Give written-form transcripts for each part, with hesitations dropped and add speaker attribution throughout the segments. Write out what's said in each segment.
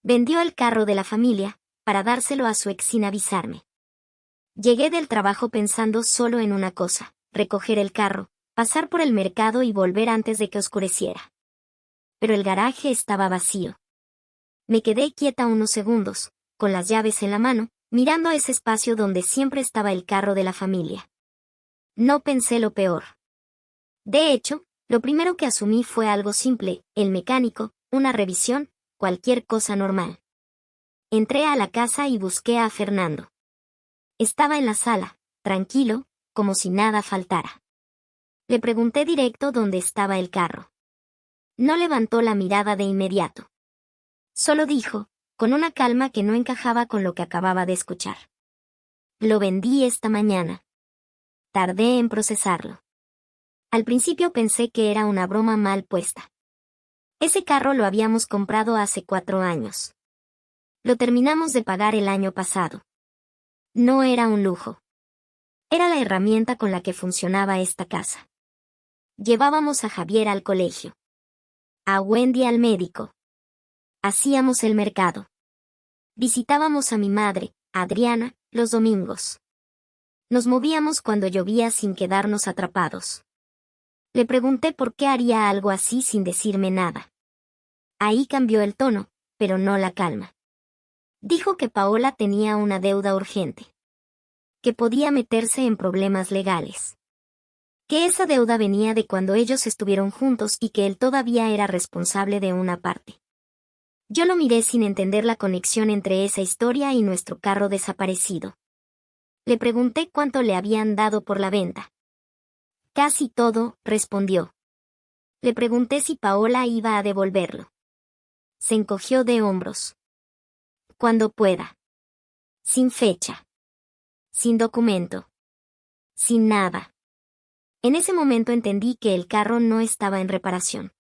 Speaker 1: Vendió el carro de la familia, para dárselo a su ex sin avisarme. Llegué del trabajo pensando solo en una cosa: recoger el carro, pasar por el mercado y volver antes de que oscureciera. Pero el garaje estaba vacío. Me quedé quieta unos segundos, con las llaves en la mano, mirando a ese espacio donde siempre estaba el carro de la familia. No pensé lo peor. De hecho, lo primero que asumí fue algo simple: el mecánico, una revisión, cualquier cosa normal. Entré a la casa y busqué a Fernando. Estaba en la sala, tranquilo, como si nada faltara. Le pregunté directo dónde estaba el carro. No levantó la mirada de inmediato. Solo dijo, con una calma que no encajaba con lo que acababa de escuchar: lo vendí esta mañana. Tardé en procesarlo. Al principio pensé que era una broma mal puesta. Ese carro lo habíamos comprado hace 4 años. Lo terminamos de pagar el año pasado. No era un lujo. Era la herramienta con la que funcionaba esta casa. Llevábamos a Javier al colegio. A Wendy al médico. Hacíamos el mercado. Visitábamos a mi madre, Adriana, los domingos. Nos movíamos cuando llovía sin quedarnos atrapados. Le pregunté por qué haría algo así sin decirme nada. Ahí cambió el tono, pero no la calma. Dijo que Paola tenía una deuda urgente. Que podía meterse en problemas legales. Que esa deuda venía de cuando ellos estuvieron juntos y que él todavía era responsable de una parte. Yo lo miré sin entender la conexión entre esa historia y nuestro carro desaparecido. Le pregunté cuánto le habían dado por la venta. Casi todo, respondió. Le pregunté si Paola iba a devolverlo. Se encogió de hombros. Cuando pueda. Sin fecha. Sin documento. Sin nada. En ese momento entendí que el carro no estaba en reparación.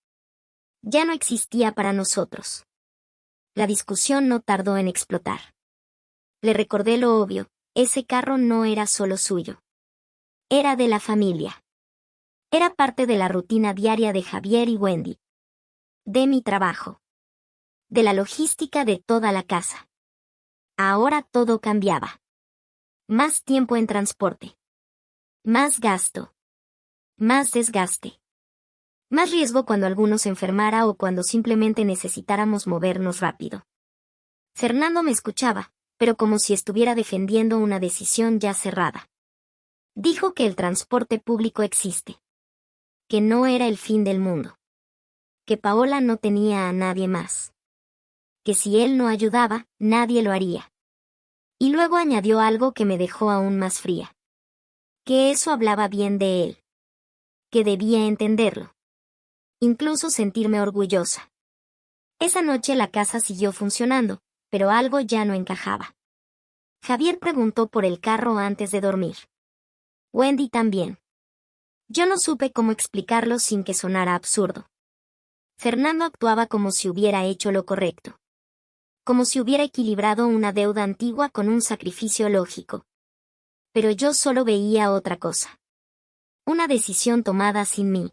Speaker 1: Ya no existía para nosotros. La discusión no tardó en explotar. Le recordé lo obvio: ese carro no era solo suyo. Era de la familia. Era parte de la rutina diaria de Javier y Wendy. De mi trabajo. De la logística de toda la casa. Ahora todo cambiaba. Más tiempo en transporte. Más gasto. Más desgaste. Más riesgo cuando alguno se enfermara o cuando simplemente necesitáramos movernos rápido. Fernando me escuchaba, pero como si estuviera defendiendo una decisión ya cerrada. Dijo que el transporte público existe. Que no era el fin del mundo. Que Paola no tenía a nadie más. Que si él no ayudaba, nadie lo haría. Y luego añadió algo que me dejó aún más fría. Que eso hablaba bien de él. Que debía entenderlo. Incluso sentirme orgullosa. Esa noche la casa siguió funcionando, pero algo ya no encajaba. Javier preguntó por el carro antes de dormir. Wendy también. Yo no supe cómo explicarlo sin que sonara absurdo. Fernando actuaba como si hubiera hecho lo correcto. Como si hubiera equilibrado una deuda antigua con un sacrificio lógico. Pero yo solo veía otra cosa. Una decisión tomada sin mí.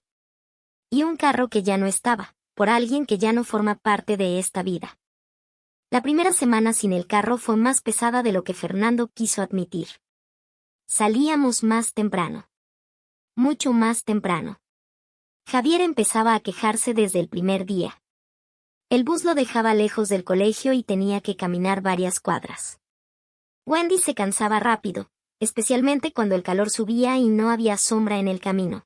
Speaker 1: Y un carro que ya no estaba, por alguien que ya no forma parte de esta vida. La primera semana sin el carro fue más pesada de lo que Fernando quiso admitir. Salíamos más temprano. Mucho más temprano. Javier empezaba a quejarse desde el primer día. El bus lo dejaba lejos del colegio y tenía que caminar varias cuadras. Wendy se cansaba rápido, especialmente cuando el calor subía y no había sombra en el camino.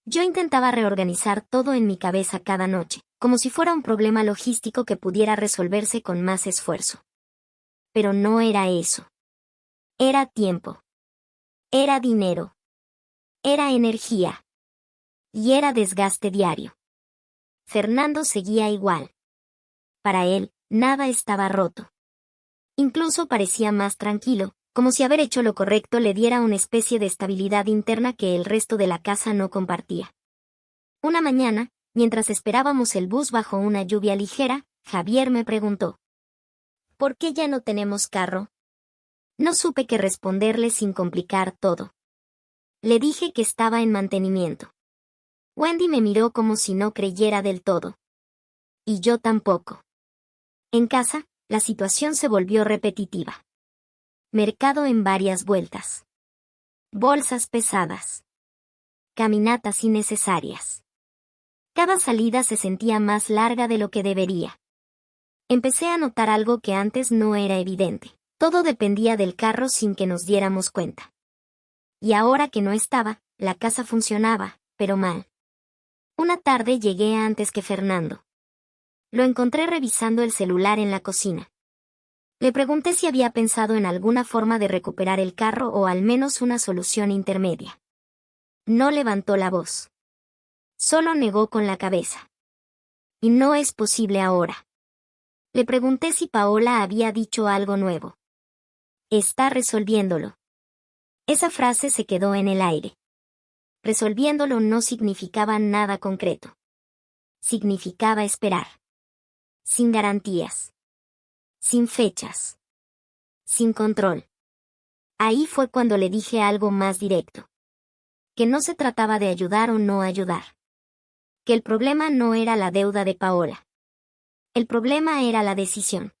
Speaker 1: Yo intentaba reorganizar todo en mi cabeza cada noche, como si fuera un problema logístico que pudiera resolverse con más esfuerzo. Pero no era eso. Era tiempo. Era dinero. Era energía. Y era desgaste diario. Fernando seguía igual. Para él, nada estaba roto. Incluso parecía más tranquilo, como si haber hecho lo correcto le diera una especie de estabilidad interna que el resto de la casa no compartía. Una mañana, mientras esperábamos el bus bajo una lluvia ligera, Javier me preguntó: ¿por qué ya no tenemos carro? No supe qué responderle sin complicar todo. Le dije que estaba en mantenimiento. Wendy me miró como si no creyera del todo. Y yo tampoco. En casa, la situación se volvió repetitiva. Mercado en varias vueltas. Bolsas pesadas. Caminatas innecesarias. Cada salida se sentía más larga de lo que debería. Empecé a notar algo que antes no era evidente. Todo dependía del carro sin que nos diéramos cuenta. Y ahora que no estaba, la casa funcionaba, pero mal. Una tarde llegué antes que Fernando. Lo encontré revisando el celular en la cocina. Le pregunté si había pensado en alguna forma de recuperar el carro o al menos una solución intermedia. No levantó la voz. Solo negó con la cabeza. Y no es posible ahora. Le pregunté si Paola había dicho algo nuevo. Está resolviéndolo. Esa frase se quedó en el aire. Resolviéndolo no significaba nada concreto. Significaba esperar. Sin garantías. Sin fechas. Sin control. Ahí fue cuando le dije algo más directo. Que no se trataba de ayudar o no ayudar. Que el problema no era la deuda de Paola. El problema era la decisión.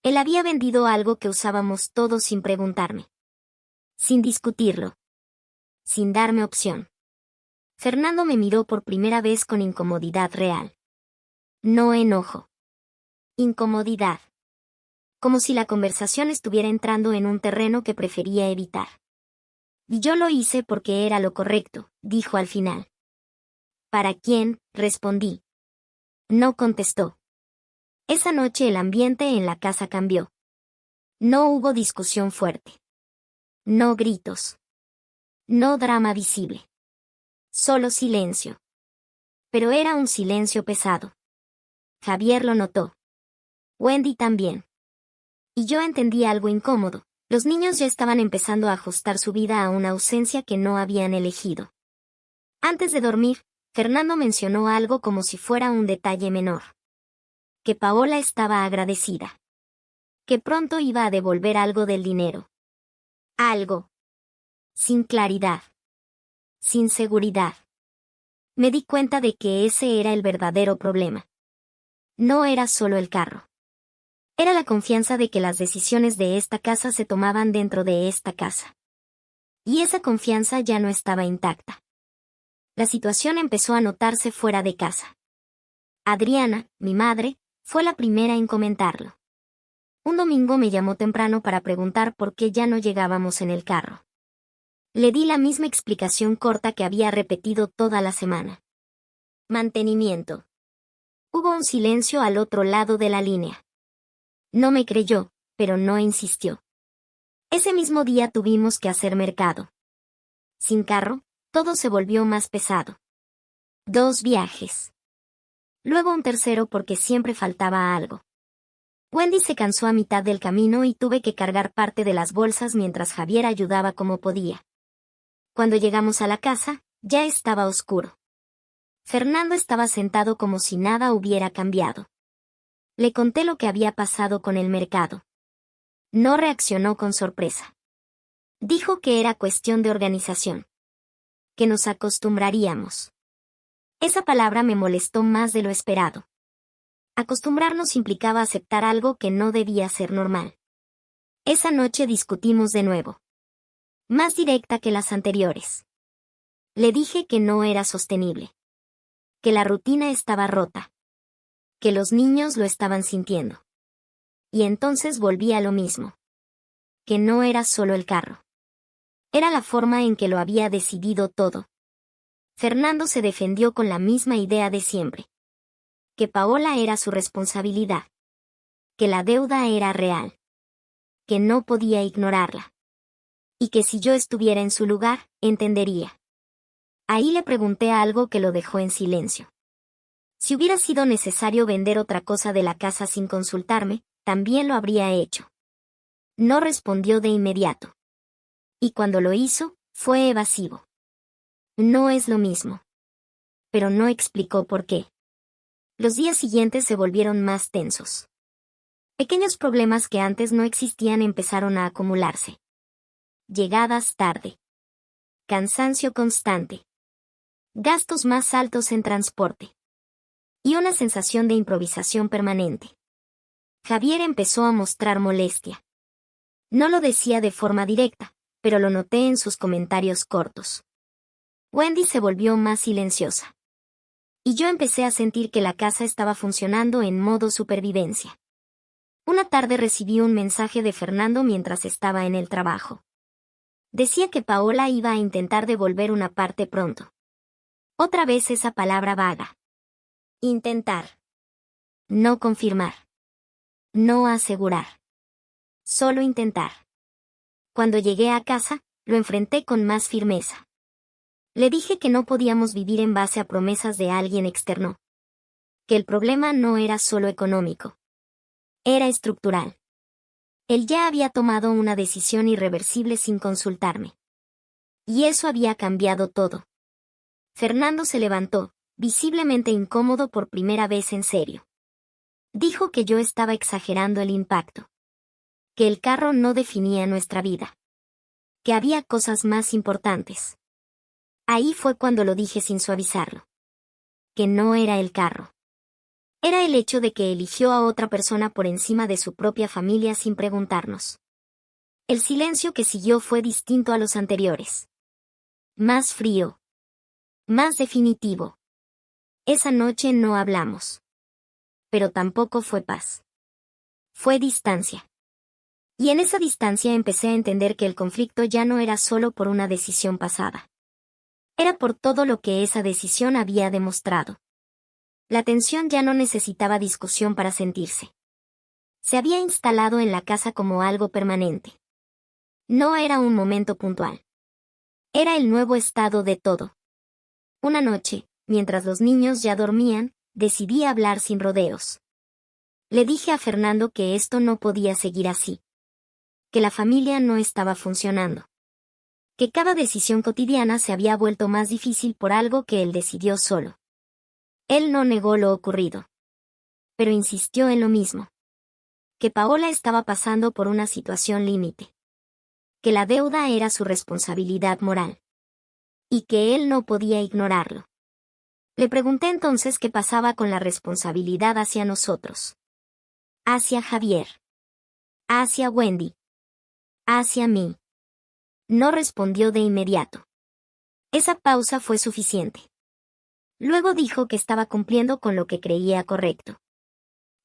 Speaker 1: Él había vendido algo que usábamos todos sin preguntarme. Sin discutirlo. Sin darme opción. Fernando me miró por primera vez con incomodidad real. No enojo. Incomodidad. Como si la conversación estuviera entrando en un terreno que prefería evitar. Y yo lo hice porque era lo correcto, dijo al final. ¿Para quién?, respondí. No contestó. Esa noche el ambiente en la casa cambió. No hubo discusión fuerte. No gritos. No drama visible. Solo silencio. Pero era un silencio pesado. Javier lo notó. Wendy también. Y yo entendí algo incómodo. Los niños ya estaban empezando a ajustar su vida a una ausencia que no habían elegido. Antes de dormir, Fernando mencionó algo como si fuera un detalle menor. Que Paola estaba agradecida. Que pronto iba a devolver algo del dinero. Algo. Sin claridad. Sin seguridad. Me di cuenta de que ese era el verdadero problema. No era solo el carro. Era la confianza de que las decisiones de esta casa se tomaban dentro de esta casa. Y esa confianza ya no estaba intacta. La situación empezó a notarse fuera de casa. Adriana, mi madre, fue la primera en comentarlo. Un domingo me llamó temprano para preguntar por qué ya no llegábamos en el carro. Le di la misma explicación corta que había repetido toda la semana. Mantenimiento. Hubo un silencio al otro lado de la línea. No me creyó, pero no insistió. Ese mismo día tuvimos que hacer mercado. Sin carro, todo se volvió más pesado. 2 viajes. Luego un tercero porque siempre faltaba algo. Wendy se cansó a mitad del camino y tuve que cargar parte de las bolsas mientras Javier ayudaba como podía. Cuando llegamos a la casa, ya estaba oscuro. Fernando estaba sentado como si nada hubiera cambiado. Le conté lo que había pasado con el mercado. No reaccionó con sorpresa. Dijo que era cuestión de organización. Que nos acostumbraríamos. Esa palabra me molestó más de lo esperado. Acostumbrarnos implicaba aceptar algo que no debía ser normal. Esa noche discutimos de nuevo. Más directa que las anteriores. Le dije que no era sostenible. Que la rutina estaba rota. Que los niños lo estaban sintiendo. Y entonces volví a lo mismo. Que no era solo el carro. Era la forma en que lo había decidido todo. Fernando se defendió con la misma idea de siempre. Que Paola era su responsabilidad. Que la deuda era real. Que no podía ignorarla. Y que si yo estuviera en su lugar, entendería. Ahí le pregunté algo que lo dejó en silencio. Si hubiera sido necesario vender otra cosa de la casa sin consultarme, también lo habría hecho. No respondió de inmediato. Y cuando lo hizo, fue evasivo. No es lo mismo. Pero no explicó por qué. Los días siguientes se volvieron más tensos. Pequeños problemas que antes no existían empezaron a acumularse. Llegadas tarde. Cansancio constante. Gastos más altos en transporte. Y una sensación de improvisación permanente. Javier empezó a mostrar molestia. No lo decía de forma directa, pero lo noté en sus comentarios cortos. Wendy se volvió más silenciosa. Y yo empecé a sentir que la casa estaba funcionando en modo supervivencia. Una tarde recibí un mensaje de Fernando mientras estaba en el trabajo. Decía que Paola iba a intentar devolver una parte pronto. Otra vez esa palabra vaga. Intentar. No confirmar. No asegurar. Solo intentar. Cuando llegué a casa, lo enfrenté con más firmeza. Le dije que no podíamos vivir en base a promesas de alguien externo. Que el problema no era solo económico. Era estructural. Él ya había tomado una decisión irreversible sin consultarme. Y eso había cambiado todo. Fernando se levantó, visiblemente incómodo por primera vez en serio. Dijo que yo estaba exagerando el impacto. Que el carro no definía nuestra vida. Que había cosas más importantes. Ahí fue cuando lo dije sin suavizarlo. Que no era el carro. Era el hecho de que eligió a otra persona por encima de su propia familia sin preguntarnos. El silencio que siguió fue distinto a los anteriores. Más frío. Más definitivo. Esa noche no hablamos. Pero tampoco fue paz. Fue distancia. Y en esa distancia empecé a entender que el conflicto ya no era solo por una decisión pasada. Era por todo lo que esa decisión había demostrado. La tensión ya no necesitaba discusión para sentirse. Se había instalado en la casa como algo permanente. No era un momento puntual. Era el nuevo estado de todo. Una noche, mientras los niños ya dormían, decidí hablar sin rodeos. Le dije a Fernando que esto no podía seguir así. Que la familia no estaba funcionando. Que cada decisión cotidiana se había vuelto más difícil por algo que él decidió solo. Él no negó lo ocurrido. Pero insistió en lo mismo. Que Paola estaba pasando por una situación límite. Que la deuda era su responsabilidad moral. Y que él no podía ignorarlo. Le pregunté entonces qué pasaba con la responsabilidad hacia nosotros. Hacia Javier. Hacia Wendy. Hacia mí. No respondió de inmediato. Esa pausa fue suficiente. Luego dijo que estaba cumpliendo con lo que creía correcto.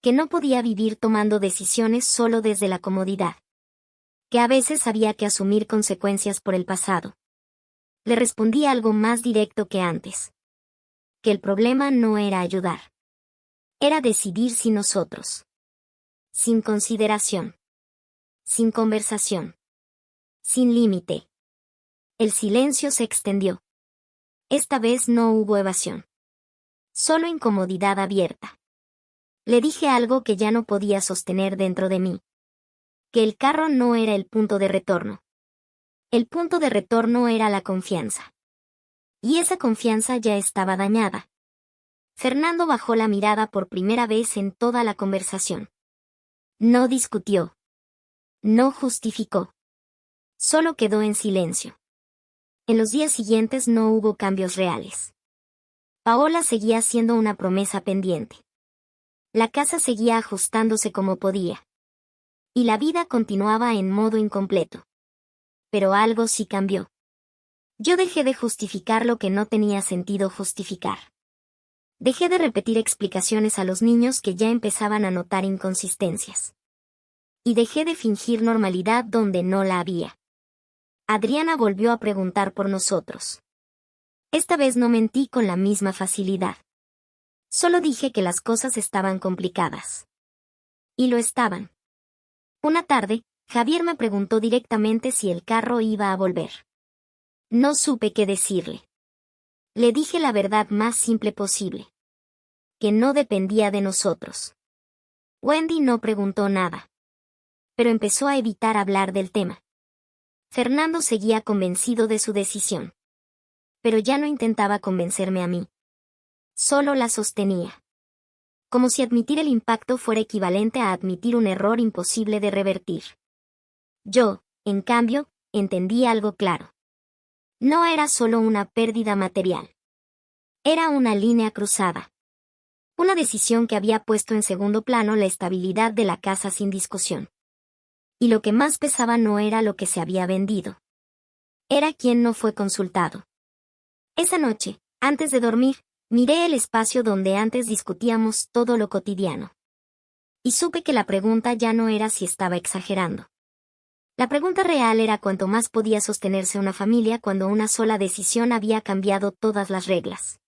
Speaker 1: Que no podía vivir tomando decisiones solo desde la comodidad. Que a veces había que asumir consecuencias por el pasado. Le respondí algo más directo que antes. Que el problema no era ayudar. Era decidir sin nosotros. Sin consideración. Sin conversación. Sin límite. El silencio se extendió. Esta vez no hubo evasión. Solo incomodidad abierta. Le dije algo que ya no podía sostener dentro de mí. Que el carro no era el punto de retorno. El punto de retorno era la confianza. Y esa confianza ya estaba dañada. Fernando bajó la mirada por primera vez en toda la conversación. No discutió. No justificó. Solo quedó en silencio. En los días siguientes no hubo cambios reales. Paola seguía siendo una promesa pendiente. La casa seguía ajustándose como podía. Y la vida continuaba en modo incompleto. Pero algo sí cambió. Yo dejé de justificar lo que no tenía sentido justificar. Dejé de repetir explicaciones a los niños que ya empezaban a notar inconsistencias. Y dejé de fingir normalidad donde no la había. Adriana volvió a preguntar por nosotros. Esta vez no mentí con la misma facilidad. Solo dije que las cosas estaban complicadas. Y lo estaban. Una tarde, Javier me preguntó directamente si el carro iba a volver. No supe qué decirle. Le dije la verdad más simple posible. Que no dependía de nosotros. Wendy no preguntó nada. Pero empezó a evitar hablar del tema. Fernando seguía convencido de su decisión. Pero ya no intentaba convencerme a mí. Solo la sostenía. Como si admitir el impacto fuera equivalente a admitir un error imposible de revertir. Yo, en cambio, entendí algo claro. No era solo una pérdida material. Era una línea cruzada. Una decisión que había puesto en segundo plano la estabilidad de la casa sin discusión. Y lo que más pesaba no era lo que se había vendido. Era quien no fue consultado. Esa noche, antes de dormir, miré el espacio donde antes discutíamos todo lo cotidiano. Y supe que la pregunta ya no era si estaba exagerando. La pregunta real era cuánto más podía sostenerse una familia cuando una sola decisión había cambiado todas las reglas.